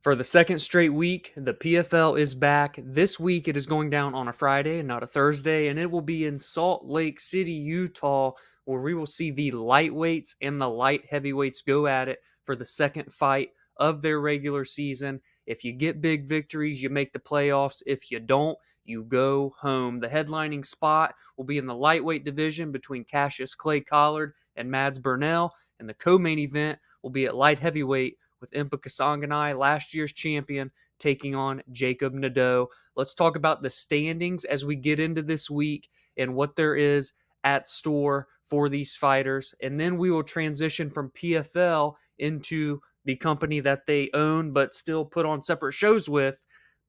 For the second straight week, the PFL is back. This week, it is going down on a Friday, not a Thursday, and it will be in Salt Lake City, Utah, where we will see the lightweights and the light heavyweights go at it for the second fight of their regular season. If you get big victories, you make the playoffs. If you don't, you go home. The headlining spot will be in the lightweight division between Cassius Clay Collard and Mads Burnell, and the co-main event will be at light heavyweight with Impa Kasanganay, last year's champion, taking on Jakob Nedoh. Let's talk about the standings as we get into this week and what there is at store for these fighters. And then we will transition from PFL into the company that they own but still put on separate shows with,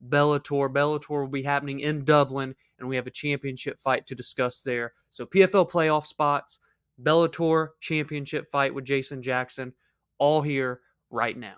Bellator. Bellator will be happening in Dublin, and we have a championship fight to discuss there. So PFL playoff spots, Bellator championship fight with Jason Jackson, all here right now.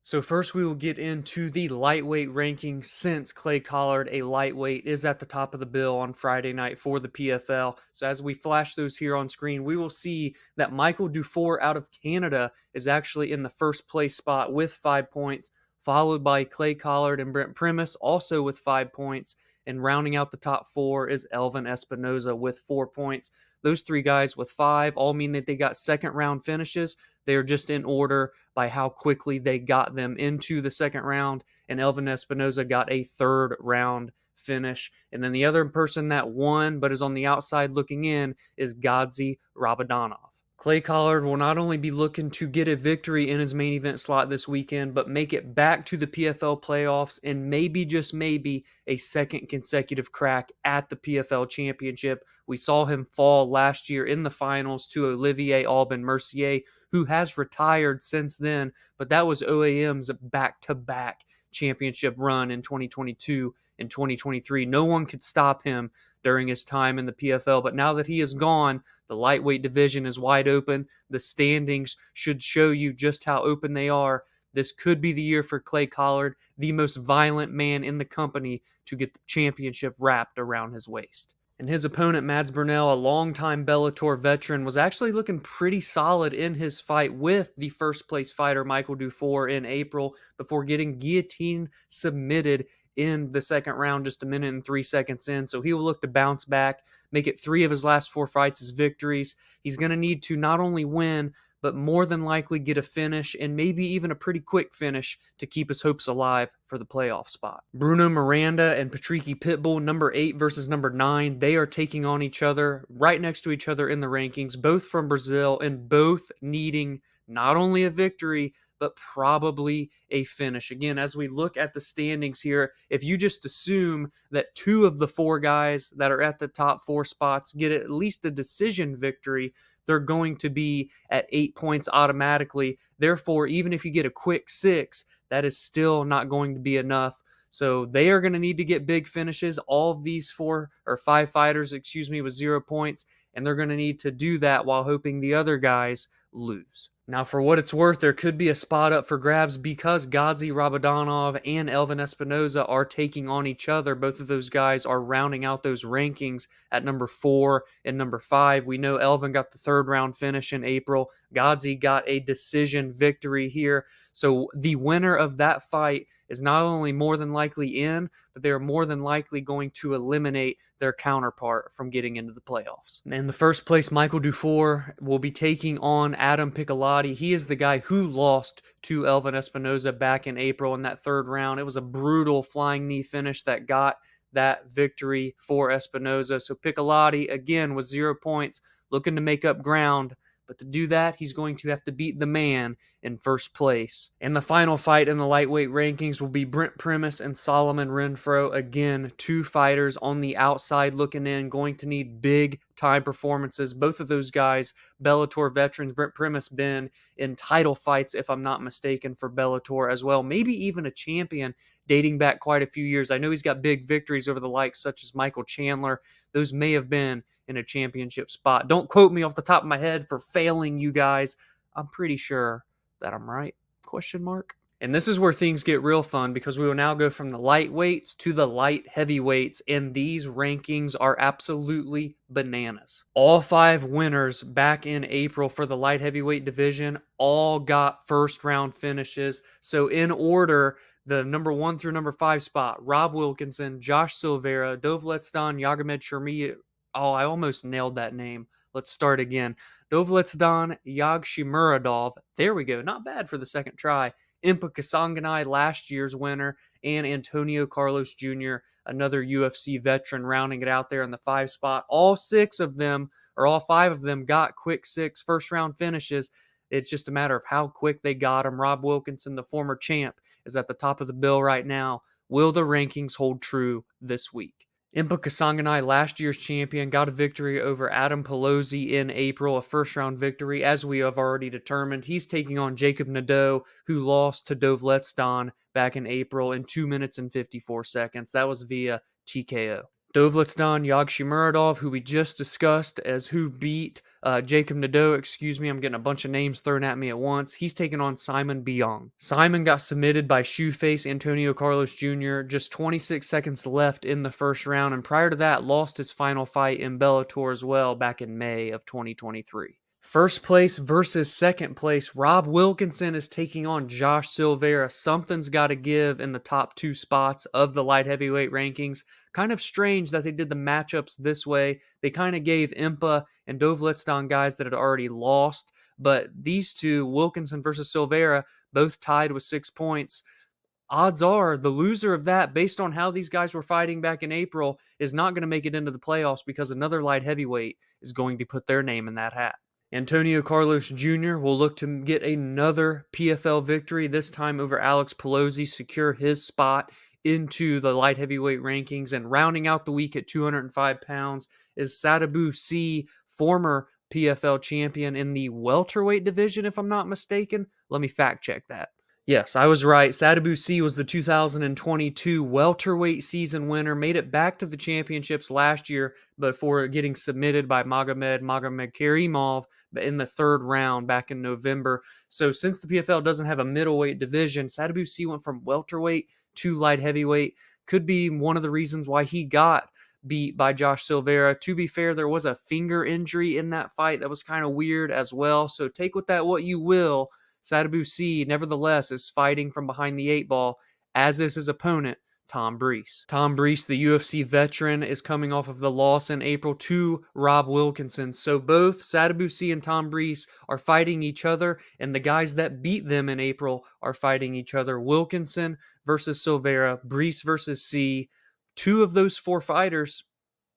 So first we will get into the lightweight rankings since Clay Collard, a lightweight, is at the top of the bill on Friday night for the PFL. So as we flash those here on screen, we will see that Michael Dufort out of Canada is actually in the first place spot with 5 points, followed by Clay Collard and Brent Primus also with 5 points. And rounding out the top four is Elvin Espinoza with 4 points. Those three guys with 5 all mean that they got second round finishes. They're just in order by how quickly they got them into the second round, and Elvin Espinoza got a third round finish. And then the other person that won but is on the outside looking in is Gadzhi Rabadanov. Clay Collard will not only be looking to get a victory in his main event slot this weekend, but make it back to the PFL playoffs and maybe, just maybe, a second consecutive crack at the PFL championship. We saw him fall last year in the finals to Olivier Aubin Mercier, who has retired since then, but that was OAM's back-to-back championship run in 2022 and 2023. No one could stop him during his time in the PFL, but now that he is gone, the lightweight division is wide open. The standings should show you just how open they are. This could be the year for Clay Collard, the most violent man in the company, to get the championship wrapped around his waist. And his opponent, Mads Burnell, a longtime Bellator veteran, was actually looking pretty solid in his fight with the first place fighter, Michael Dufort, in April before getting guillotine submitted in the second round just a minute and 3 seconds in. So he will look to bounce back, make it 3 of his last 4 fights as victories. He's going to need to not only win, but more than likely get a finish, and maybe even a pretty quick finish, to keep his hopes alive for the playoff spot. Bruno, Miranda, and Patricky Pitbull, number 8 versus number 9, they are taking on each other, right next to each other in the rankings, both from Brazil, and both needing not only a victory, but probably a finish. Again, as we look at the standings here, if you just assume that 2 of the 4 guys that are at the top 4 spots get at least a decision victory, they're going to be at 8 points automatically. Therefore, even if you get a quick 6, that is still not going to be enough. So they are going to need to get big finishes. All of these 4 or 5 fighters, with 0 points, and they're going to need to do that while hoping the other guys lose. Now, for what it's worth, there could be a spot up for grabs because Gadzhi Rabadanov and Elvin Espinoza are taking on each other. Both of those guys are rounding out those rankings at number 4 and number 5. We know Elvin got the third round finish in April. Gadzhi got a decision victory here. So the winner of that fight is not only more than likely in, but they're more than likely going to eliminate their counterpart from getting into the playoffs. In the first place, Michael Dufort will be taking on Adam Piccolotti. He is the guy who lost to Elvin Espinoza back in April in that third round. It was a brutal flying knee finish that got that victory for Espinoza. So Piccolotti, again, with 0 points, looking to make up ground. But to do that, he's going to have to beat the man in first place. And the final fight in the lightweight rankings will be Brent Primus and Solomon Renfro. Again, 2 fighters on the outside looking in, going to need big time performances. Both of those guys, Bellator veterans. Brent Primus been in title fights, if I'm not mistaken, for Bellator as well. Maybe even a champion dating back quite a few years. I know he's got big victories over the likes such as Michael Chandler. Those may have been in a championship spot. Don't quote me off the top of my head for failing you guys. I'm pretty sure that I'm right. Question mark. And this is where things get real fun because we will now go from the lightweights to the light heavyweights, and these rankings are absolutely bananas. All 5 winners back in April for the light heavyweight division all got first round finishes. So in order, the number 1 through number 5 spot, Rob Wilkinson, Josh Silveira, Dovletdzhan, Yagshimuradov. Oh, I almost nailed that name. Let's start again. Dovletdzhan, Yagshimuradov. There we go. Not bad for the second try. Impa Kasanganay, last year's winner, and Antonio Carlos Jr., another UFC veteran, rounding it out there in the 5 spot. All 6 of them, or all 5 of them, got quick 6 first round finishes. It's just a matter of how quick they got them. Rob Wilkinson, the former champ, is at the top of the bill right now. Will the rankings hold true this week? Impa Kasanganay, last year's champion, got a victory over Adam Polizzi in April, a first-round victory, as we have already determined. He's taking on Jakob Nedoh, who lost to Dovletdzhan back in April in 2 minutes and 54 seconds. That was via TKO. Dovletdzhan, Yagshimuradov, who we just discussed as who beat Jakob Nedoh, I'm getting a bunch of names thrown at me at once. He's taking on Simon Biyong. Simon got submitted by shoeface Antonio Carlos Jr. just 26 seconds left in the first round, and prior to that, lost his final fight in Bellator as well back in May of 2023. First place versus second place. Rob Wilkinson is taking on Josh Silveira. Something's got to give in the top 2 spots of the light heavyweight rankings. Kind of strange that they did the matchups this way. They kind of gave Impa and Dovletdzhan guys that had already lost, but these two, Wilkinson versus Silveira, both tied with 6 points. Odds are the loser of that, based on how these guys were fighting back in April, is not going to make it into the playoffs because another light heavyweight is going to put their name in that hat. Antonio Carlos Jr. will look to get another PFL victory, this time over Alex Polizzi, secure his spot into the light heavyweight rankings. And rounding out the week at 205 pounds is Sadibou Sy, former PFL champion in the welterweight division, if I'm not mistaken. Let me fact check that. Yes, I was right. Sadibou Sy was the 2022 welterweight season winner, made it back to the championships last year, but for getting submitted by Magomedov in the 3rd round back in November. So since the PFL doesn't have a middleweight division, Sadibou Sy went from welterweight to light heavyweight. Could be one of the reasons why he got beat by Josh Silveira. To be fair, there was a finger injury in that fight that was kind of weird as well. So take with that what you will. Sadibou Sy, nevertheless, is fighting from behind the 8 ball, as is his opponent, Tom Breese. Tom Breese, the UFC veteran, is coming off of the loss in April to Rob Wilkinson. So both Sadibou Sy and Tom Breese are fighting each other, and the guys that beat them in April are fighting each other. Wilkinson versus Silveira, Breese versus Sy. 2 of those 4 fighters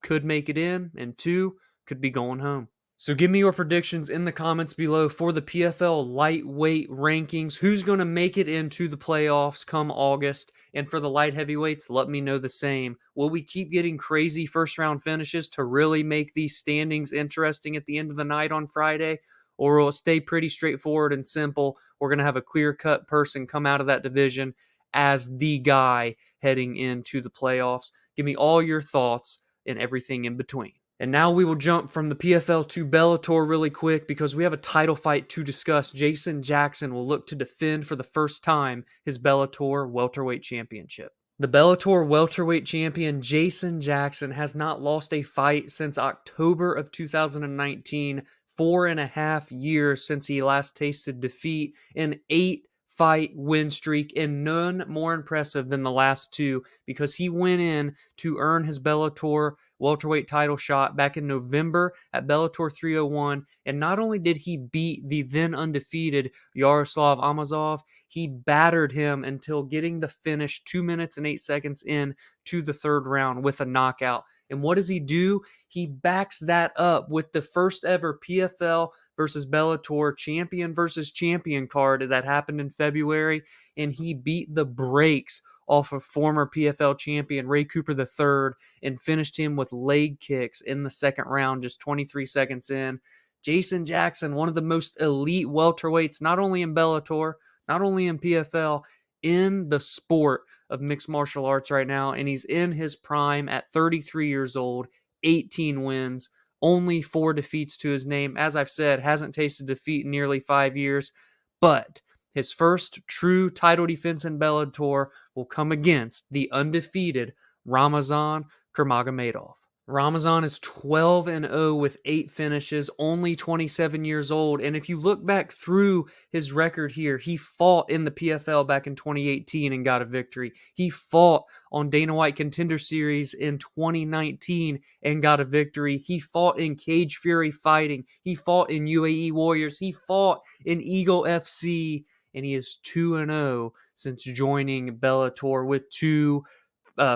could make it in, and 2 could be going home. So give me your predictions in the comments below for the PFL lightweight rankings. Who's going to make it into the playoffs come August? And for the light heavyweights, let me know the same. Will we keep getting crazy first round finishes to really make these standings interesting at the end of the night on Friday? Or will it stay pretty straightforward and simple? We're going to have a clear-cut person come out of that division as the guy heading into the playoffs. Give me all your thoughts and everything in between. And now we will jump from the PFL to Bellator really quick because we have a title fight to discuss. Jason Jackson will look to defend for the first time his Bellator welterweight championship. The Bellator welterweight champion Jason Jackson has not lost a fight since October of 2019, 4.5 years since he last tasted defeat, an 8-fight win streak, and none more impressive than the last 2 because he went in to earn his Bellator welterweight title shot back in November at Bellator 301, and not only did he beat the then undefeated Yaroslav Amosov, he battered him until getting the finish 2 minutes and 8 seconds in to the 3rd round with a knockout. And what does he do? He backs that up with the first ever PFL versus Bellator champion versus champion card that happened in February, and he beat the brakes off of former PFL champion Ray Cooper III and finished him with leg kicks in the 2nd round, just 23 seconds in. Jason Jackson, one of the most elite welterweights, not only in Bellator, not only in PFL, in the sport of mixed martial arts right now, and he's in his prime at 33 years old, 18 wins, only 4 defeats to his name. As I've said, hasn't tasted defeat in nearly 5 years, but His first true title defense in Bellator will come against the undefeated Ramazan Kuramagomedov. Ramazan is 12-0 with 8 finishes, only 27 years old. And if you look back through his record here, he fought in the PFL back in 2018 and got a victory. He fought on Dana White Contender Series in 2019 and got a victory. He fought in Cage Fury Fighting. He fought in UAE Warriors. He fought in Eagle FC. And he is 2-0 since joining Bellator with 2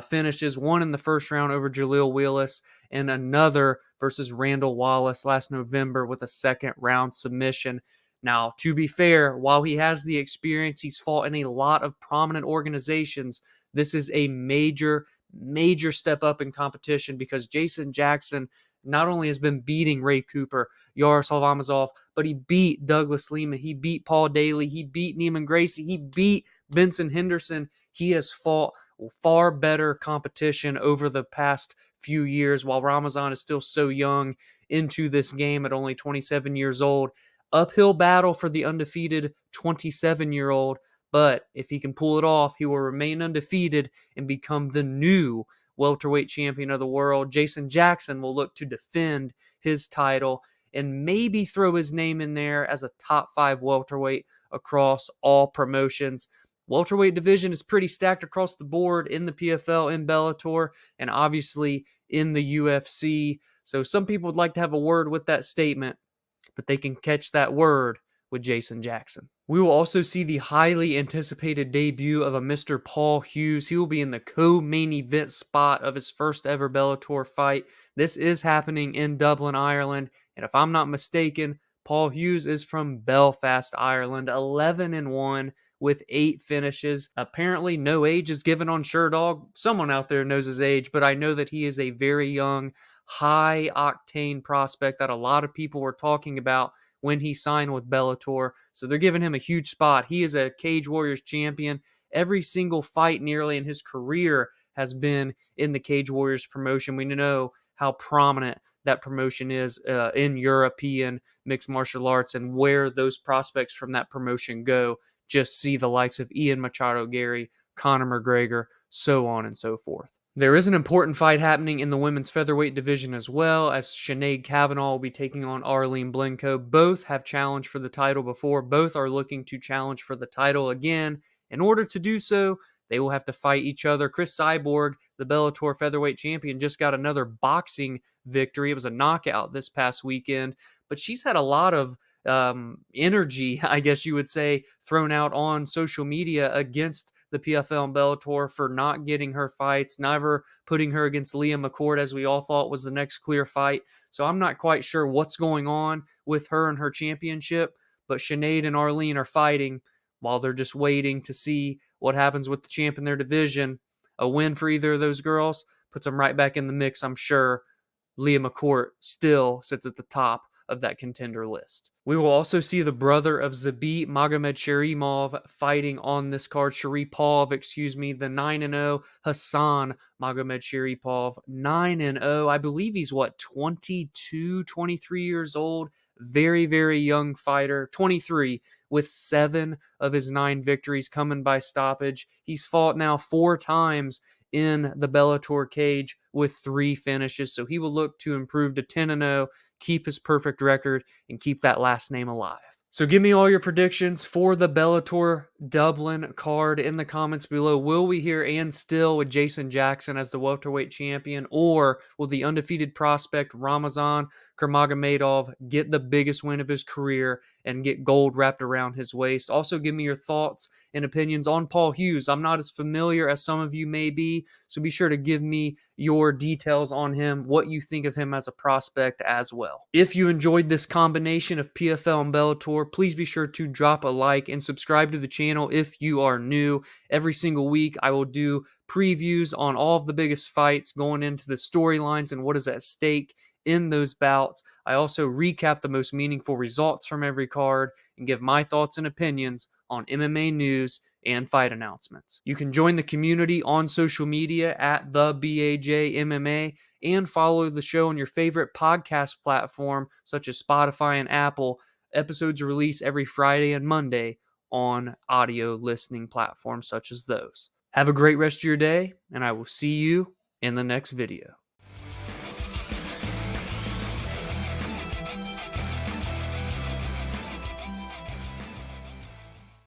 finishes, one in the first round over Jaleel Willis and another versus Randall Wallace last November with a second round submission. Now, to be fair, while he has the experience, he's fought in a lot of prominent organizations. This is a major step up in competition because Jason Jackson not only has been beating Ray Cooper, Yaroslav Amosov, but he beat Douglas Lima, he beat Paul Daly, he beat Neiman Gracie, he beat Vincent Henderson. He has fought far better competition over the past few years while Ramazan is still so young into this game at only 27 years old. Uphill battle for the undefeated 27-year-old, but if he can pull it off, he will remain undefeated and become the new welterweight champion of the world. Jason Jackson will look to defend his title and maybe throw his name in there as a top 5 welterweight across all promotions. Welterweight division is pretty stacked across the board in the PFL, in Bellator, and obviously in the UFC. So some people would like to have a word with that statement, but they can catch that word with Jason Jackson. We will also see the highly anticipated debut of a Mr. Paul Hughes. He will be in the co-main event spot of his first ever Bellator fight. This is happening in Dublin, Ireland, and if I'm not mistaken, Paul Hughes is from Belfast, Ireland, 11-1 with 8 finishes. Apparently, no age is given on Sherdog. Someone out there knows his age, but I know that he is a very young, high-octane prospect that a lot of people were talking about when he signed with Bellator. So they're giving him a huge spot. He is a Cage Warriors champion. Every single fight nearly in his career has been in the Cage Warriors promotion. We know how prominent that promotion is in European mixed martial arts and where those prospects from that promotion go. Just see the likes of Ian Machado Gary, Conor McGregor, so on and so forth. There is an important fight happening in the women's featherweight division as well, as Sinead Kavanaugh will be taking on Arlene Blencowe. Both have challenged for the title before. Both are looking to challenge for the title again. In order to do so, they will have to fight each other. Chris Cyborg, the Bellator featherweight champion, just got another boxing victory. It was a knockout this past weekend, but she's had a lot of energy, I guess you would say, thrown out on social media against the PFL and Bellator for not getting her fights, never putting her against Leah McCord, as we all thought was the next clear fight. So I'm not quite sure what's going on with her and her championship, but Sinead and Arlene are fighting while they're just waiting to see what happens with the champ in their division. A win for either of those girls puts them right back in the mix, I'm sure. Leah McCourt still sits at the top of that contender list. We will also see the brother of Zabit Magomedsharipov fighting on this card. Sharipov, the 9-0 Hassan Magomedsharipov, 9-0. I believe he's 22, 23 years old. Very, very young fighter. 23 with 7 of his 9 victories coming by stoppage. He's fought now 4 times in the Bellator cage with 3 finishes, so he will look to improve to 10-0, keep his perfect record, and keep that last name alive. So give me all your predictions for the Bellator Dublin card in the comments below. Will we hear Ann Still with Jason Jackson as the welterweight champion, or will the undefeated prospect Ramazan Kuramagomedov get the biggest win of his career and get gold wrapped around his waist? Also, give me your thoughts and opinions on Paul Hughes. I'm not as familiar as some of you may be, so be sure to give me your details on him, what you think of him as a prospect as well. If you enjoyed this combination of PFL and Bellator, please be sure to drop a like and subscribe to the channel if you are new. Every single week, I will do previews on all of the biggest fights, going into the storylines and what is at stake in those bouts. I also recap the most meaningful results from every card and give my thoughts and opinions on MMA news and fight announcements. You can join the community on social media at the BAJ MMA and follow the show on your favorite podcast platform such as Spotify and Apple. Episodes release every Friday and Monday on audio listening platforms such as those. Have a great rest of your day, and I will see you in the next video.